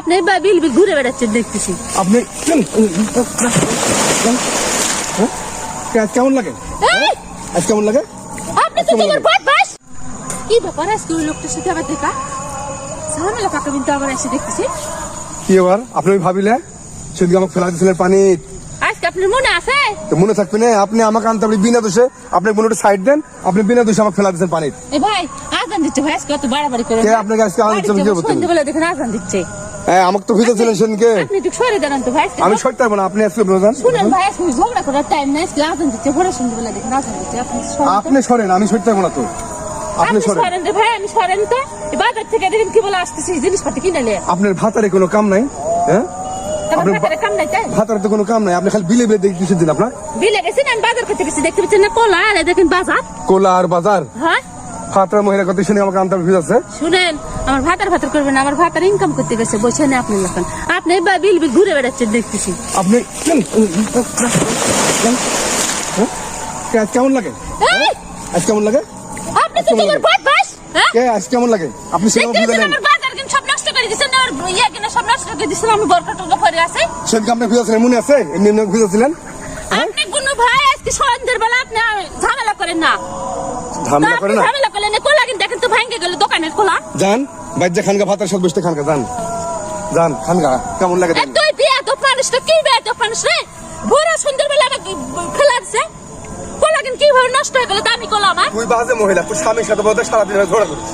আপনি বিল বিল ঘুরে বেড়াচ্ছেন দেখতেছি। আপনি আজ কেমন লাগে? আজ কেমন লাগে? আপনি তো তোমার বদমাশ। কি ব্যাপার আজকে ওই লোকটার সাথে আবার দেখা? ঝামেলা কাকা কিন্তু আবার এসে দেখতেছি। কি এবার আপনি ওই ভাবিলে সেদিকে আমাকে ফেলা দিয়েছিলেন পানি, আজকে আপনার মনে আছে? তো মনে থাকবে না? আপনি আমাকে আনতে আপনি বিনা দোষে আপনি মনে সাইড দেন, আপনি বিনা দোষে আমাকে ফেলা দিয়েছেন পানি। এ ভাই আজান দিচ্ছে ভাই, আজকে এত বাড়াবাড়ি করে কে আপনাকে আজকে আজান দিচ্ছে? কি বলতে? সন্ধ্যাবেলা দেখেন আজান দিচ্ছে। হ্যাঁ আমাকে তো ভিজেছিলেন সেদিনকে। আপনি একটু সরে দাঁড়ান তো ভাই। আমি সরতে পারবো না, আপনি আজকে প্রধান শুনেন ভাই, আজকে ঝগড়া করার টাইম নাই, আজকে আজান দিচ্ছে, ভোরে সন্ধ্যাবেলা দেখেন আজান দিচ্ছে। আপনি সরেন, আমি সরতে পারবো না তো। আপনি সরেন সরেন রে ভাই, আমি সরেন তো। এই বাজার থেকে দেখেন কি বলে আসতেছি, জিনিসপাতি কিনে নিয়ে। আপনার ভাতারে কোনো কাম নাই? হ্যাঁ আপনার ভাতারে কাম নাই তাই? ভাতারে তো কোনো কাম নাই, আপনি খালি বিলে বিলে দেখে কিসের দিন আপনার? বিলে গেছি না, আমি বাজার করতে গেছি, দেখতে পাচ্ছেন না কোলা, আর এই দেখেন বাজার। কোলা আর বাজার, হ্যাঁ ভাতার মহিলা কথা শুনে আমাকে আনতে ভিজাচ্ছে। শুনেন, আমার ভাতার করবেন না, আমার ভাতার ইনকাম করতে গেছে, বসে না আপনি লোকেন। আপনি বিল বিল ঘুরে বেড়াচ্ছেন দেখতেছি। আপনি আজ কেমন লাগে? আজ কেমন লাগে? আপনি তো তোমার বদমাশ। হ্যাঁ কে আজ কেমন লাগে? আপনি সেরকম দেখতে পাচ্ছেন বুঝলেন আমার বাজার কিন্তু সব নষ্ট করে দিয়েছেন, আমার ইয়া কিনা সব নষ্ট করে দিয়েছেন, আমি বরকাটা পরে আছে। সেদিকে আপনি ভিজাছিলেন, মনে আছে? এমনি এমনি ভিজাছিলেন। আপনি গুনু ভাই আজকে সন্ধ্যের বেলা আপনি ঝামেলা করেন না। ঝামেলা করে না? ঝামেলা করলেন না, কোলা কিন্তু দেখেন তো ভাঙ্গে গেল দোকানের কোলা। যান বাইজা খানগা ভাতার সাথে বসতে খানগা যান, যান খানগা। কেমন লাগে? এ তুই বিয়া তো মানুষ তো কি বিয়া তো মানুষ রে, ভোরা সুন্দর বেলা আমাকে ফেলা দিছে, কোলা কিন্তু কিভাবে নষ্ট হয়ে গেল দামি কোলা আমার। তুই বাজে মহিলা, তুই স্বামীর সাথে বোধহয় সারাদিন ঝগড়া করিস।